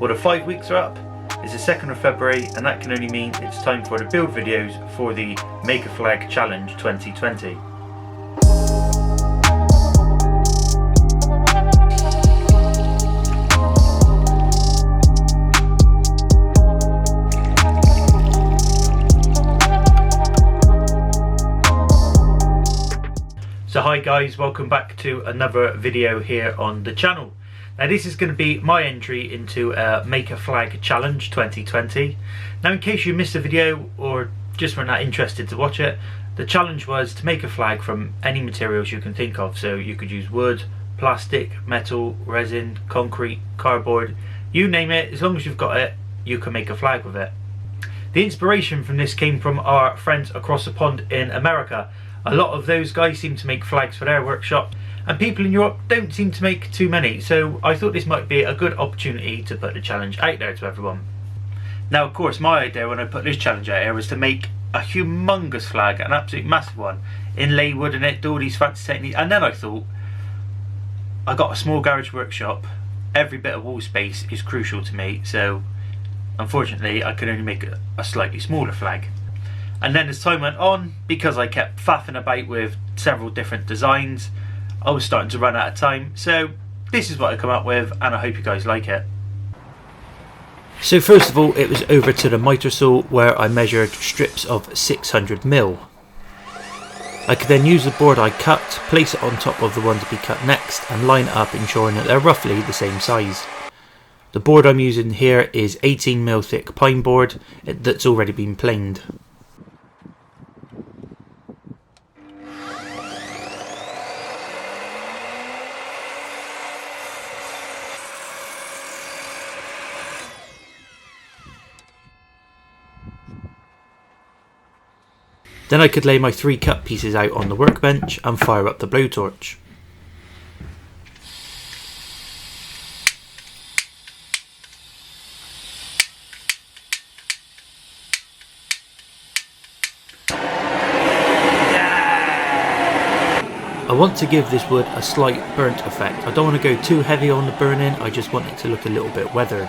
Well, the 5 weeks are up. It's the 2nd of February, and that can only mean it's time for the build videos for the Make a Flag Challenge 2020. So hi guys, welcome back to another video here on the channel. Now this is going to be my entry into Make a Flag Challenge 2020. Now in case you missed the video or just were not interested to watch it, the challenge was to make a flag from any materials you can think of. So you could use wood, plastic, metal, resin, concrete, cardboard, you name it. As long as you've got it, you can make a flag with it. The inspiration from this came from our friends across the pond in America. A lot of those guys seem to make flags for their workshop, and people in Europe don't seem to make too many, so I thought this might be a good opportunity to put the challenge out there to everyone. Now of course my idea when I put this challenge out here was to make a humongous flag, an absolute massive one, inlay wood in it, do all these fancy techniques, and then I thought, I got a small garage workshop, every bit of wall space is crucial to me, so unfortunately I could only make a slightly smaller flag. And then as time went on, because I kept faffing about with several different designs, I was starting to run out of time. So this is what I come up with, and I hope you guys like it. So first of all, it was over to the miter saw where I measured strips of 600mm. I could then use the board I cut, place it on top of the one to be cut next, and line it up, ensuring that they're roughly the same size. The board I'm using here is 18mm thick pine board that's already been planed. Then I could lay my 3 cut pieces out on the workbench and fire up the blowtorch. I want to give this wood a slight burnt effect. I don't want to go too heavy on the burning, I just want it to look a little bit weathered.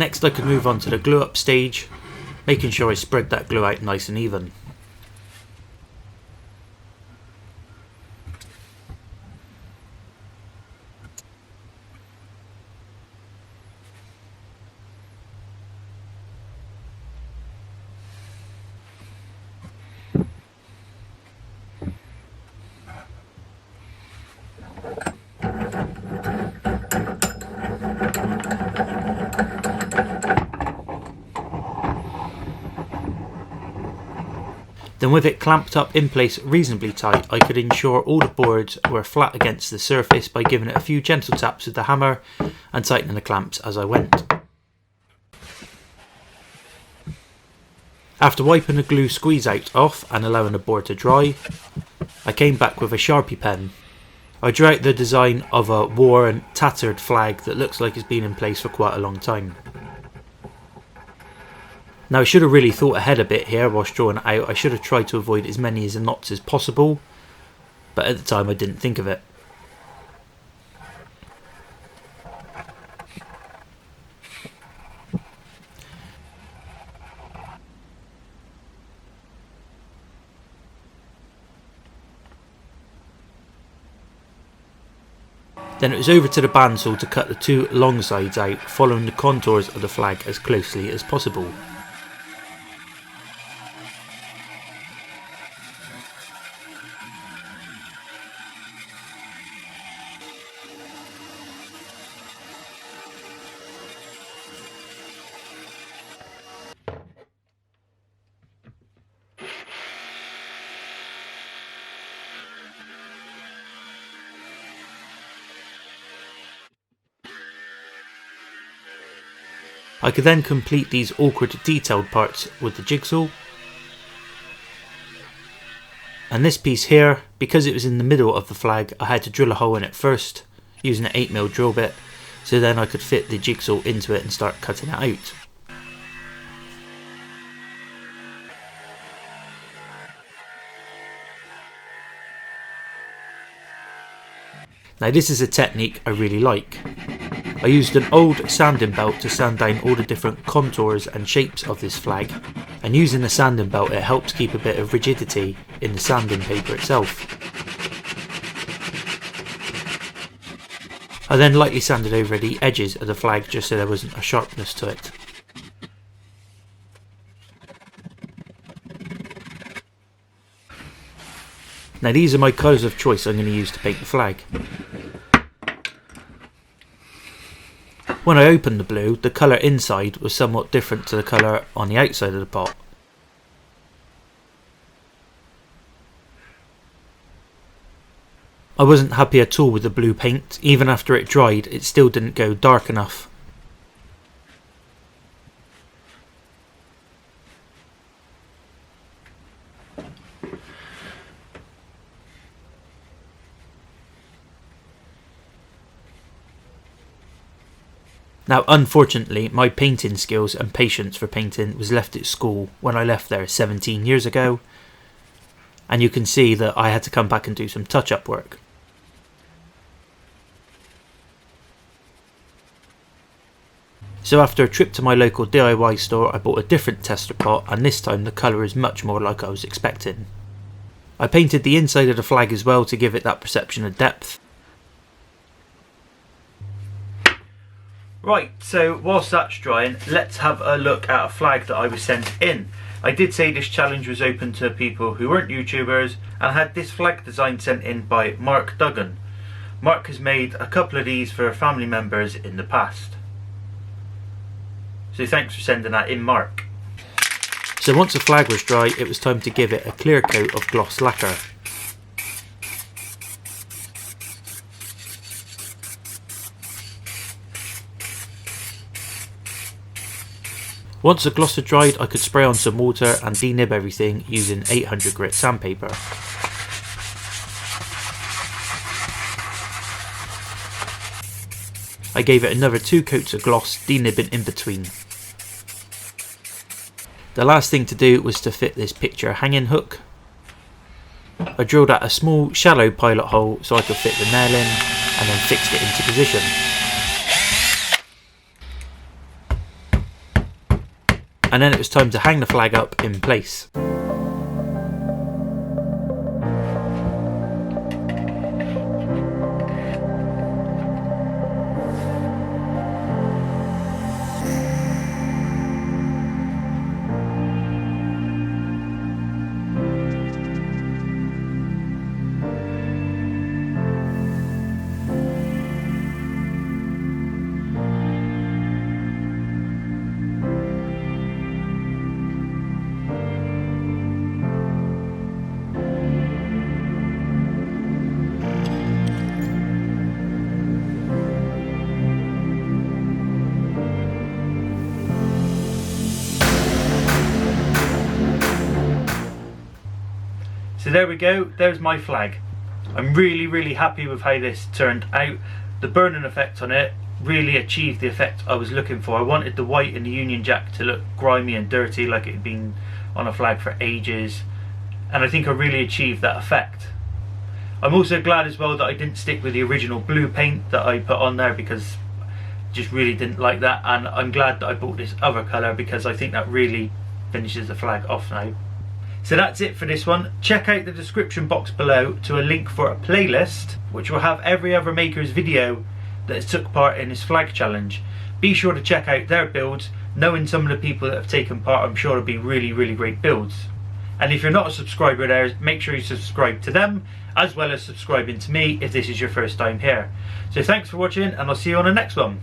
Next I could move on to the glue up stage, making sure I spread that glue out nice and even. Then with it clamped up in place reasonably tight, I could ensure all the boards were flat against the surface by giving it a few gentle taps with the hammer and tightening the clamps as I went. After wiping the glue squeeze out off and allowing the board to dry, I came back with a Sharpie pen. I drew out the design of a worn and tattered flag that looks like it's been in place for quite a long time. Now I should have really thought ahead a bit here whilst drawing it out. I should have tried to avoid as many knots as possible, but at the time I didn't think of it. Then it was over to the bandsaw to cut the 2 long sides out, following the contours of the flag as closely as possible. I could then complete these awkward detailed parts with the jigsaw, And this piece here, because it was in the middle of the flag, I had to drill a hole in it first using an 8mm drill bit, so then I could fit the jigsaw into it and start cutting it out. Now this is a technique I really like. I used an old sanding belt to sand down all the different contours and shapes of this flag, and using the sanding belt it helps keep a bit of rigidity in the sanding paper itself. I then lightly sanded over the edges of the flag just so there wasn't a sharpness to it. Now these are my colours of choice I'm going to use to paint the flag. When I opened the blue, the colour inside was somewhat different to the colour on the outside of the pot. I wasn't happy at all with the blue paint. Even after it dried, it still didn't go dark enough. Now unfortunately my painting skills and patience for painting was left at school when I left there 17 years ago, and you can see that I had to come back and do some touch-up work. So after a trip to my local DIY store I bought a different tester pot, and this time the colour is much more like I was expecting. I painted the inside of the flag as well to give it that perception of depth. Right, so whilst that's drying, let's have a look at a flag that I was sent in. I did say this challenge was open to people who weren't YouTubers, and I had this flag design sent in by Mark Duggan. Mark has made a couple of these for family members in the past. So thanks for sending that in, Mark. So once the flag was dry, it was time to give it a clear coat of gloss lacquer. Once the gloss had dried, I could spray on some water and denib everything using 800 grit sandpaper. I gave it another 2 coats of gloss, denibbing in between. The last thing to do was to fit this picture hanging hook. I drilled out a small shallow pilot hole so I could fit the nail in, and then fixed it into position. And then it was time to hang the flag up in place. So there we go, there's my flag. I'm really happy with how this turned out. The burning effect on it really achieved the effect I was looking for. I wanted the white in the Union Jack to look grimy and dirty like it had been on a flag for ages, and I think I really achieved that effect. I'm also glad as well that I didn't stick with the original blue paint that I put on there, because I just really didn't like that, and I'm glad that I bought this other colour because I think that really finishes the flag off now. So that's it for this one. Check out the description box below to a link for a playlist which will have every other maker's video that has took part in this flag challenge. Be sure to check out their builds. Knowing some of the people that have taken part, I'm sure it'll be really great builds. And if you're not a subscriber there, make sure you subscribe to them, as well as subscribing to me if this is your first time here. So thanks for watching, and I'll see you on the next one.